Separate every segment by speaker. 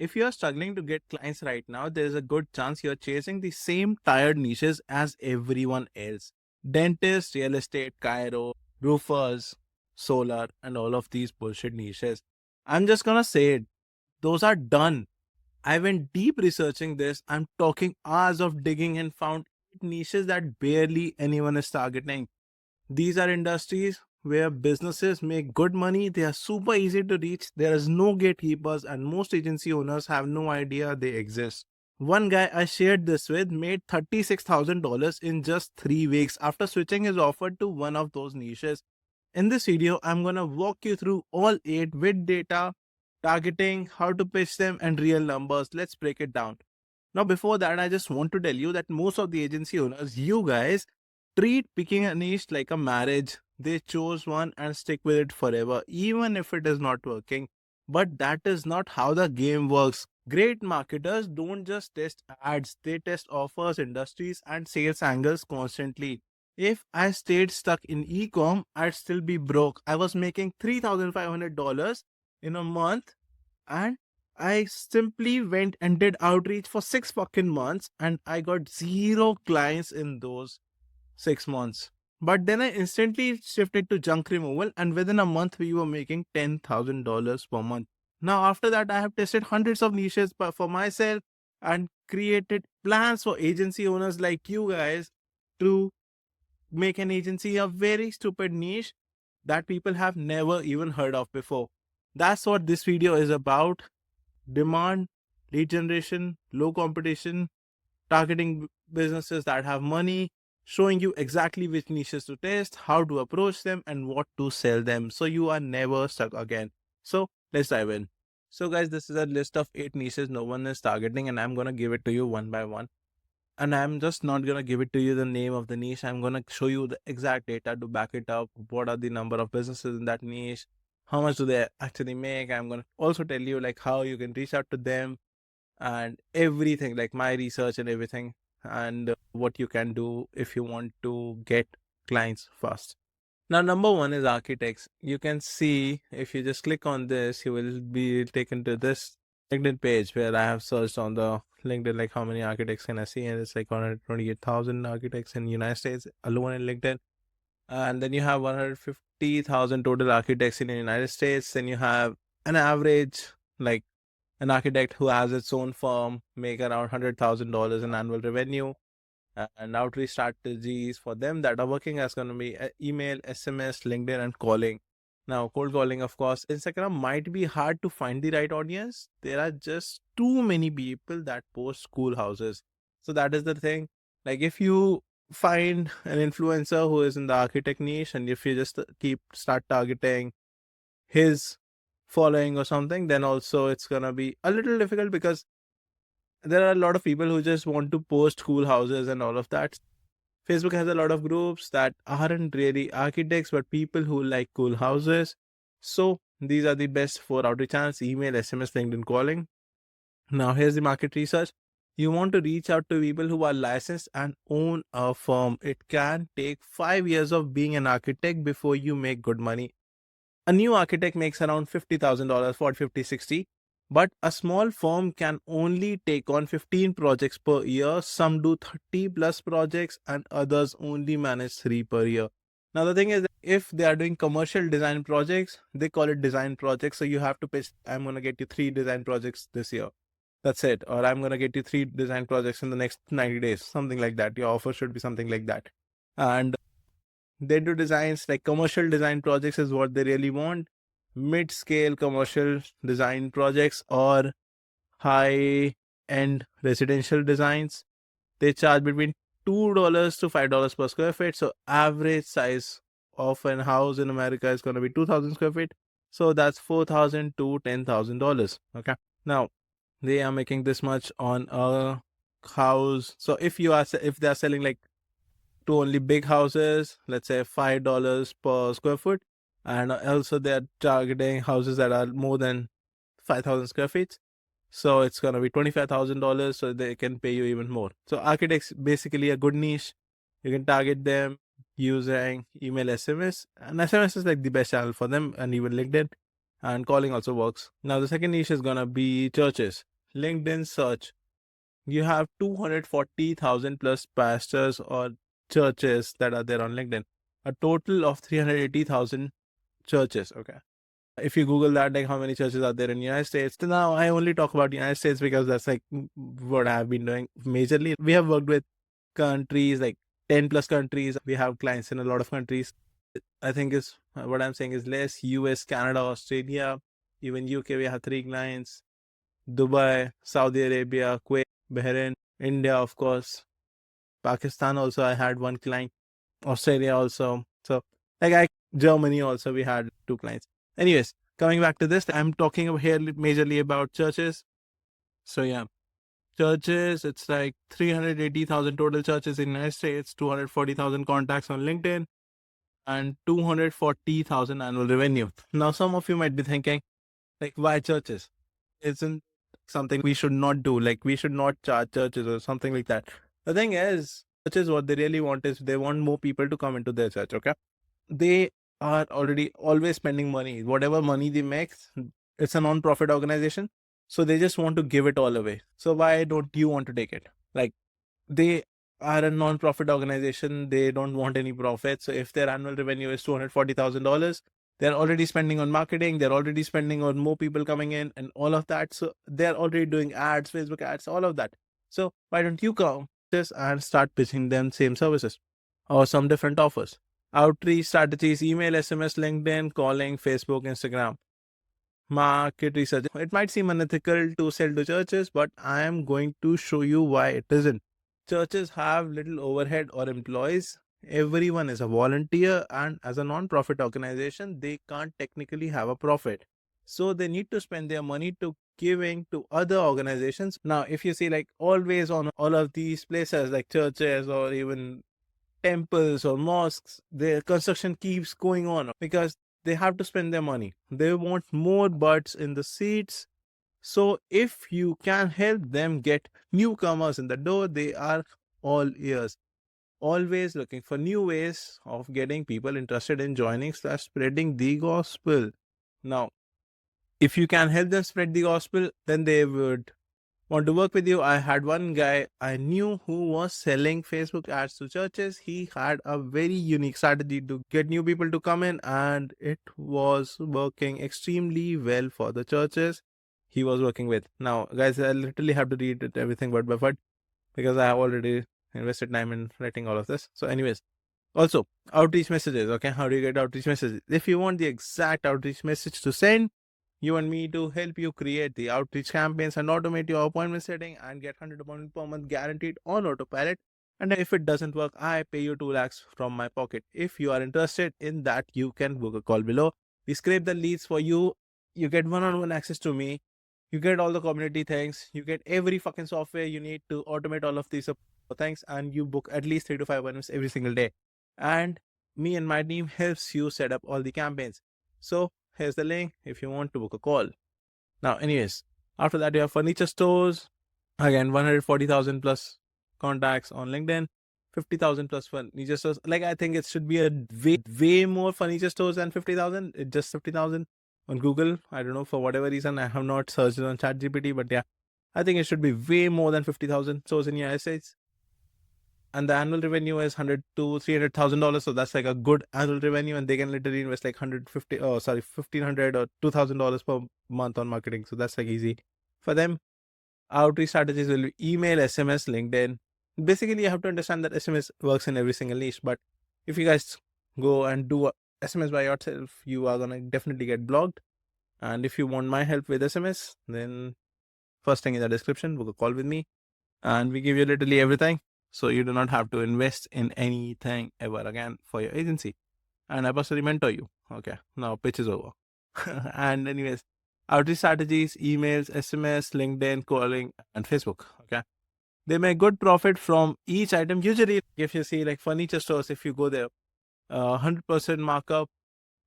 Speaker 1: If you are struggling to get clients right now, there is a good chance you're chasing the same tired niches as everyone else. Dentists, real estate, Cairo, roofers, solar, and all of these bullshit niches. I'm just gonna say it. Those are done. I went deep researching this. I'm talking hours of digging and found niches that barely anyone is targeting. These are industries where businesses make good money. They are super easy to reach. There is no gatekeepers, and most agency owners have no idea they exist. One guy I shared this with made $36,000 in just 3 weeks after switching his offer to one of those niches. In this video, I'm gonna walk you through all 8 with data, targeting, how to pitch them, and real numbers. Let's break it down. Now, before that, I just want to tell you that most of the agency owners, you guys, treat picking a niche like a marriage. They chose one and stick with it forever, even if it is not working. But that is not how the game works. Great marketers don't just test ads, they test offers, industries, and sales angles constantly. If I stayed stuck in e-com, I'd still be broke. I was making $3,500 in a month, and I simply went and did outreach for 6 fucking months, and I got zero clients in those 6 months. But then I instantly shifted to junk removal, and within a month, we were making $10,000 per month. Now, after that, I have tested hundreds of niches for myself and created plans for agency owners like you guys to make an agency a very stupid niche that people have never even heard of before. That's what this video is about. Demand, lead generation, low competition, targeting businesses that have money, showing you exactly which niches to test, how to approach them, and what to sell them so you are never stuck again. So let's dive in. So, guys, this is a list of 8 niches no one is targeting, and I'm gonna give it to you one by one. And I'm just not gonna give it to you the name of the niche. I'm gonna show you the exact data to back it up. What are the number of businesses in that niche? How much do they actually make? I'm gonna also tell you like how you can reach out to them and everything, like my research and everything, and what you can do if you want to get clients fast. Now, number one is architects. You can see if you just click on this, you will be taken to this LinkedIn page where I have searched on the LinkedIn, like how many architects can I see, and it's like 128,000 architects in the United States alone in LinkedIn. And then you have 150,000 total architects in the United States. Then you have an average, like an architect who has its own firm make around $100,000 in annual revenue. And outreach strategies for them that are working as going to be email, SMS, LinkedIn, and calling. Now, cold calling, of course, Instagram might be hard to find the right audience. There are just too many people that post schoolhouses. So that is the thing. Like if you find an influencer who is in the architect niche, and if you just start targeting his following or something, then also it's gonna be a little difficult because there are a lot of people who just want to post cool houses and all of that. Facebook has a lot of groups that aren't really architects, but people who like cool houses. So these are the best 4 outreach channels: email, SMS, LinkedIn, calling. Now here's the market research. You want to reach out to people who are licensed and own a firm. It can take 5 years of being an architect before you make good money. A new architect makes around $50,000, 40, 50, 60. But a small firm can only take on 15 projects per year. Some do 30 plus projects and others only manage 3 per year. Now, the thing is, if they are doing commercial design projects, they call it design projects. So you have to pitch, I'm going to get you 3 design projects this year. That's it. Or I'm going to get you 3 design projects in the next 90 days. Something like that. Your offer should be something like that. And they do designs like commercial design projects is what they really want. Mid-scale commercial design projects or high-end residential designs. They charge between $2 to $5 per square feet. So average size of an house in America is going to be 2,000 square feet. So that's $4,000 to $10,000. Okay. Now they are making this much on a house. So if they are selling like to only big houses, let's say $5 per square foot, and also they're targeting houses that are more than 5,000 square feet. So it's going to be $25,000, so they can pay you even more. So architects basically a good niche. You can target them using email, SMS, and SMS is like the best channel for them, and even LinkedIn, and calling also works. Now the second niche is going to be churches. LinkedIn search, you have 240,000 plus pastors or churches that are there on LinkedIn. A total of 380,000 churches. Okay. If you Google that, like how many churches are there in the United States? So now I only talk about the United States because that's like what I've been doing majorly. We have worked with countries like 10 plus countries. We have clients in a lot of countries. I think is what I'm saying is less US, Canada, Australia, even UK. We have 3 clients. Dubai, Saudi Arabia, Kuwait, Bahrain, India, of course. Pakistan also, I had 1 client. Australia also. So, Germany also, we had 2 clients. Anyways, coming back to this, I'm talking here majorly about churches. So, yeah, churches, it's like 380,000 total churches in the United States, 240,000 contacts on LinkedIn, and 240,000 annual revenue. Now, some of you might be thinking, like, why churches? Isn't something we should not do? Like, we should not charge churches or something like that. The thing is, churches, what they really want is they want more people to come into their church, okay? They are already always spending money. Whatever money they make, it's a non-profit organization. So they just want to give it all away. So why don't you want to take it? Like, they are a non-profit organization. They don't want any profit. So if their annual revenue is $240,000, they're already spending on marketing. They're already spending on more people coming in and all of that. So they're already doing ads, Facebook ads, all of that. So why don't you come this and start pitching them same services or some different offers? Outreach strategies, email, SMS, LinkedIn, calling, Facebook, Instagram. Market research. It might seem unethical to sell to churches, but I am going to show you why it isn't. Churches have little overhead or employees. Everyone is a volunteer, and as a non-profit organization, they can't technically have a profit. So they need to spend their money to giving to other organizations. Now, if you see like always on all of these places like churches or even temples or mosques, their construction keeps going on because they have to spend their money. They want more butts in the seats. So if you can help them get newcomers in the door, they are all ears. Always looking for new ways of getting people interested in joining / spreading the gospel. Now, if you can help them spread the gospel, then they would want to work with you. I had one guy I knew who was selling Facebook ads to churches. He had a very unique strategy to get new people to come in, and it was working extremely well for the churches he was working with. Now, guys, I literally have to read it everything word by word because I have already invested time in writing all of this. So, anyways, also outreach messages. Okay, how do you get outreach messages? If you want the exact outreach message to send, you want me to help you create the outreach campaigns and automate your appointment setting and get 100 appointments per month guaranteed on autopilot. And if it doesn't work, I pay you 2 lakhs from my pocket. If you are interested in that, you can book a call below. We scrape the leads for you. You get one-on-one access to me. You get all the community things. You get every fucking software you need to automate all of these things. And you book at least 3 to 5 appointments every single day. And me and my team helps you set up all the campaigns. So here's the link if you want to book a call. Now, anyways, after that, you have furniture stores. Again, 140,000 plus contacts on LinkedIn, 50,000 plus furniture stores. Like, I think it should be a way more furniture stores than 50,000. It's just 50,000 on Google. I don't know, for whatever reason. I have not searched it on ChatGPT, but yeah, I think it should be way more than 50,000 stores in the United States. And the annual revenue is $100,000 to $300,000. So that's like a good annual revenue, and they can literally invest like $1,500 or $2,000 per month on marketing. So that's like easy for them. Outreach strategies will be email, SMS, LinkedIn. Basically, you have to understand that SMS works in every single niche. But if you guys go and do SMS by yourself, you are gonna definitely get blocked. And if you want my help with SMS, then first thing in the description, book a call with me, and we give you literally everything. So you do not have to invest in anything ever again for your agency. And I personally mentor you. Okay, now pitch is over. And anyways, outreach strategies, emails, SMS, LinkedIn, calling, and Facebook. Okay, they make good profit from each item. Usually, if you see like furniture stores, if you go there, 100% markup,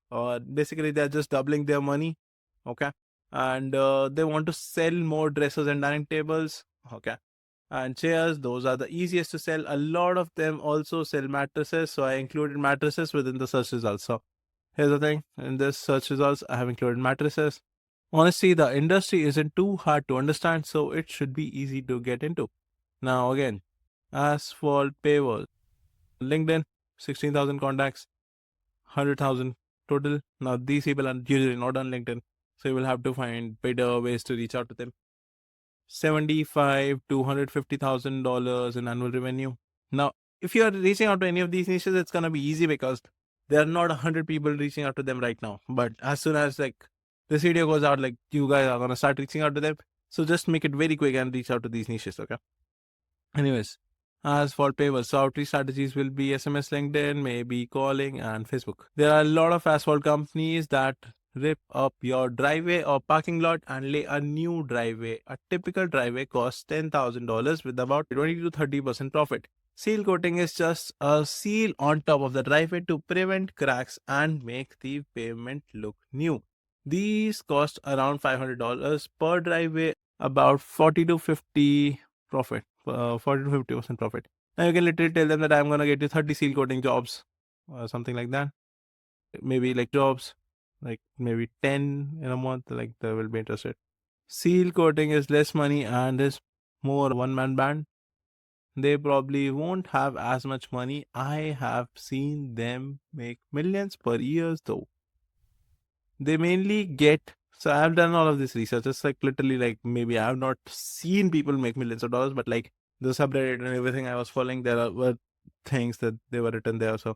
Speaker 1: or basically they're just doubling their money. Okay, and they want to sell more dressers and dining tables. Okay, and chairs, those are the easiest to sell. A lot of them also sell mattresses, so I included mattresses within the search results. So here's the thing, in this search results I have included mattresses. Honestly, the industry isn't too hard to understand, so it should be easy to get into. Now, again, Asphalt pavers, LinkedIn, 16,000 contacts, 100,000 total. Now, these people are usually not on LinkedIn, so you will have to find better ways to reach out to them. 75 to $150,000 in annual revenue. Now, if you are reaching out to any of these niches, it's gonna be easy because there are not 100 people reaching out to them right now. But as soon as like this video goes out, like you guys are gonna start reaching out to them. So just make it very quick and reach out to these niches. Okay. Anyways, as for pavers, so outreach strategies will be SMS, LinkedIn, maybe calling, and Facebook. There are a lot of asphalt companies that rip up your driveway or parking lot and lay a new driveway. A typical driveway costs $10,000 with about 20 to 30% profit. Seal coating is just a seal on top of the driveway to prevent cracks and make the pavement look new. These cost around $500 per driveway, about 40 to 50 profit, 40 to 50% profit. Now you can literally tell them that I'm gonna get you 30 seal coating jobs or something like that. Maybe like jobs, like maybe 10 in a month, like they will be interested. Seal coating is less money and is more one-man band. They probably won't have as much money. I have seen them make millions per year though. They mainly get, so I've done all of this research. It's like literally like maybe I have not seen people make millions of dollars, but like the subreddit and everything I was following, were things that they were written there. So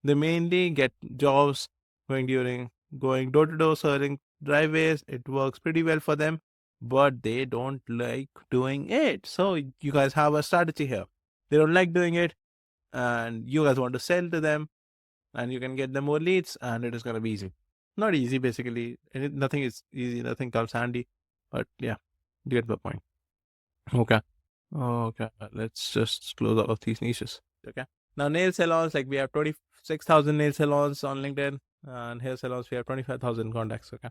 Speaker 1: they mainly get jobs going door to door serving driveways. It works pretty well for them, but they don't like doing it. So you guys have a strategy here. They don't like doing it, and you guys want to sell to them, and you can get them more leads, and it is gonna be easy. Not easy, basically. Nothing is easy. Nothing comes handy. But yeah, you get the point. Okay. Okay. Let's just close all of these niches. Okay. Now nail salons, like we have 26,000 nail salons on LinkedIn, and hair salons we have 25,000 contacts. Okay.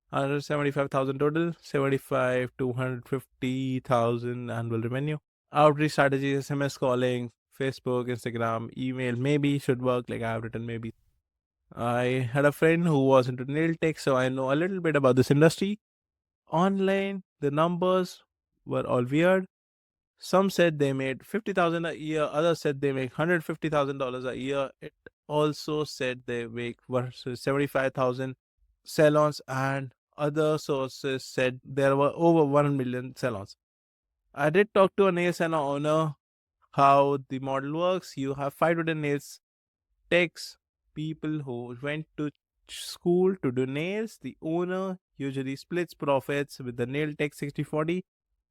Speaker 1: 175,000 total, 75 to 150,000 annual revenue. Outreach strategies, SMS calling, Facebook, Instagram, email, maybe should work. Like I have written maybe. I had a friend who was into nail tech, so I know a little bit about this industry. Online, the numbers were all weird. Some said they made 50,000 a year, others said they make $150,000 a year. It also said they make versus 75,000 salons, and other sources said there were over 1 million salons. I did talk to a nail salon owner how the model works. You have 5 to 10 nails techs, people who went to school to do nails. The owner usually splits profits with the nail tech 60/40,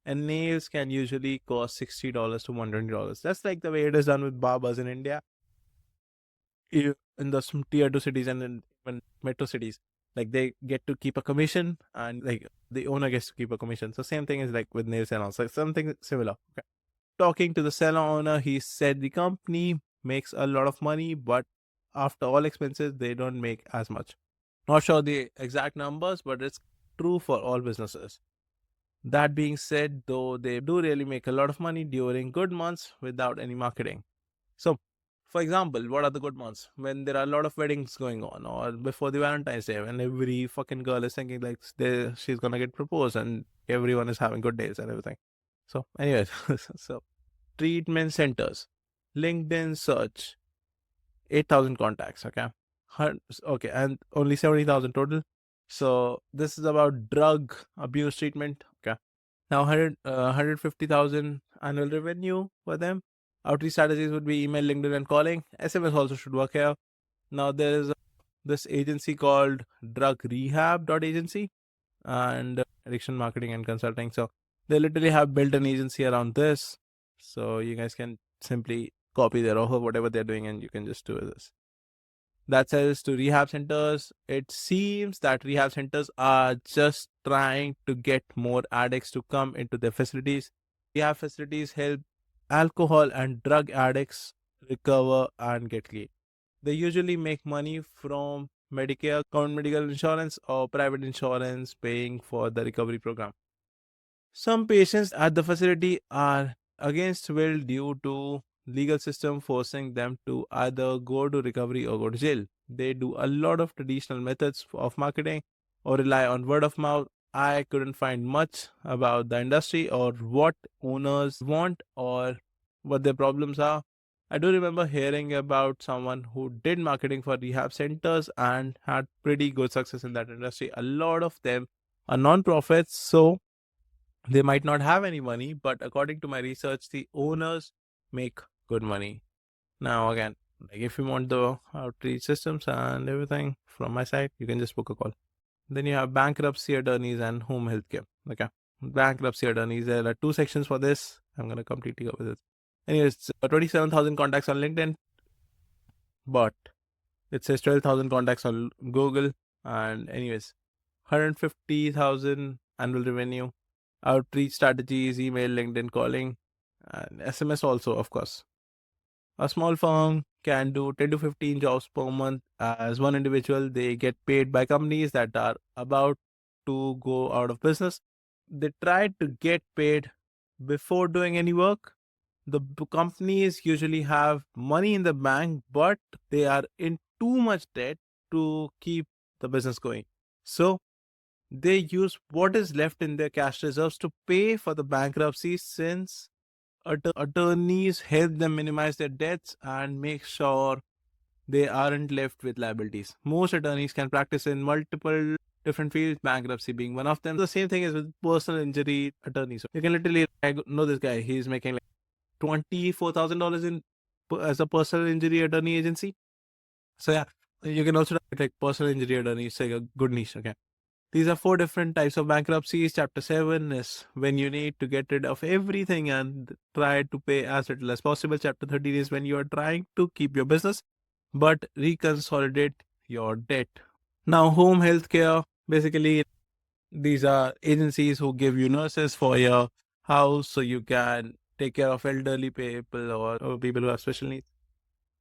Speaker 1: and nails can usually cost $60 to $120. That's like the way it is done with barbers in India, in the tier 2 cities and in even metro cities. Like they get to keep a commission, and like the owner gets to keep a commission. So same thing is like with nail salons, like something similar. Okay. Talking to the salon owner, he said the company makes a lot of money, but after all expenses, they don't make as much. Not sure the exact numbers, but it's true for all businesses. That being said, though, they do really make a lot of money during good months without any marketing. So, for example, what are the good months? When there are a lot of weddings going on, or before the Valentine's Day, when every fucking girl is thinking like she's gonna get proposed, and everyone is having good days and everything. So, anyways, so treatment centers, LinkedIn search, 8,000 contacts. Okay. Okay. And only 70,000 total. So this is about drug abuse treatment. Okay. Now 150,000 annual revenue for them. Outreach strategies would be email, LinkedIn, and calling. SMS also should work here. Now there is this agency called drug rehab agency, and addiction marketing and consulting. So they literally have built an agency around this. So you guys can simply copy their offer, whatever they're doing, and you can just do this. That says to rehab centers, it seems that rehab centers are just trying to get more addicts to come into their facilities. Rehab facilities help alcohol and drug addicts recover and get clean. They usually make money from Medicare, government medical insurance, or private insurance paying for the recovery program. Some patients at the facility are against will due to legal system forcing them to either go to recovery or go to jail. They do a lot of traditional methods of marketing or rely on word of mouth I couldn't find much about the industry or what owners want or what their problems are. I do remember hearing about someone who did marketing for rehab centers and had pretty good success in that industry. A lot of them are non-profits, so they might not have any money, but according to my research, the owners make good money. Now, again, like if you want the outreach systems and everything from my side, you can just book a call. Then you have bankruptcy attorneys and home healthcare. Okay. Bankruptcy attorneys, there are two sections for this. I'm going to completely go with this. Anyways, 27,000 contacts on LinkedIn, but it says 12,000 contacts on Google. And, anyways, 150,000 annual revenue, outreach strategies, email, LinkedIn calling, and SMS also, of course. A small firm can do 10 to 15 jobs per month as one individual. They get paid by companies that are about to go out of business. They try to get paid before doing any work. The companies usually have money in the bank, but they are in too much debt to keep the business going. So they use what is left in their cash reserves to pay for the bankruptcy, since attorneys help them minimize their debts and make sure they aren't left with liabilities. Most attorneys can practice in multiple different fields, bankruptcy being one of them. The same thing is with personal injury attorneys. You can literally, I know this guy, he's making like $24,000 in as a personal injury attorney agency. So yeah, you can also like personal injury attorney, it's like a good niche. Okay. These are 4 different types of bankruptcies. Chapter 7 is when you need to get rid of everything and try to pay as little as possible. Chapter 13 is when you are trying to keep your business but reconsolidate your debt. Now, home health care, basically, these are agencies who give you nurses for your house so you can take care of elderly people or people who have special needs.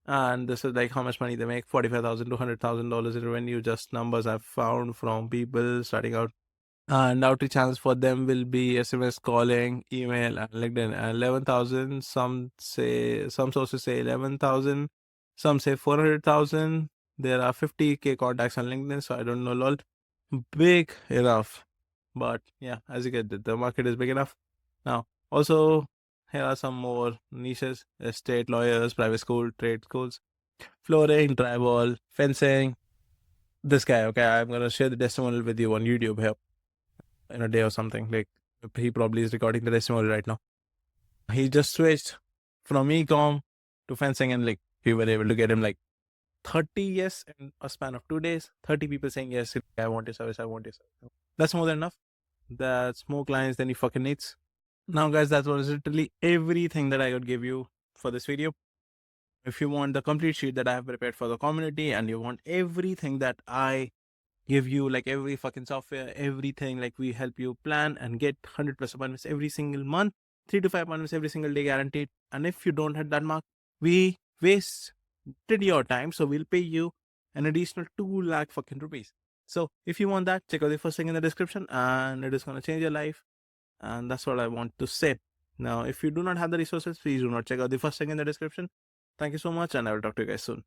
Speaker 1: And this is like how much money they make, $45,000 to $100,000 in revenue, just numbers I've found from people starting out. And outreach channels for them will be SMS, calling, email, and LinkedIn. And 11,000, some sources say 11,000, some say 400,000. There are 50K contacts on LinkedIn, so I don't know, lol. Big enough. But yeah, as you get it, the market is big enough. Now, also, here are some more niches: estate lawyers, private school, trade schools, flooring, drywall, fencing. This guy, okay, I'm going to share the testimonial with you on YouTube here in a day or something. Like, he probably is recording the testimonial right now. He just switched from e-com to fencing, and like we were able to get him like 30 yes in a span of 2 days. 30 people saying yes, I want your service, I want your service. That's more than enough. That's more clients than he fucking needs. Now, guys, that was literally everything that I could give you for this video. If you want the complete sheet that I have prepared for the community, and you want everything that I give you, like every fucking software, everything, like we help you plan and get 100 plus appointments every single month, 3 to 5 appointments every single day guaranteed. And if you don't hit that mark, we wasted your time, so we'll pay you an additional 2 lakh fucking rupees. So if you want that, check out the first link in the description, and it is going to change your life. And that's what I want to say. Now, if you do not have the resources, please do not check out the first link in the description. Thank you so much, and I will talk to you guys soon.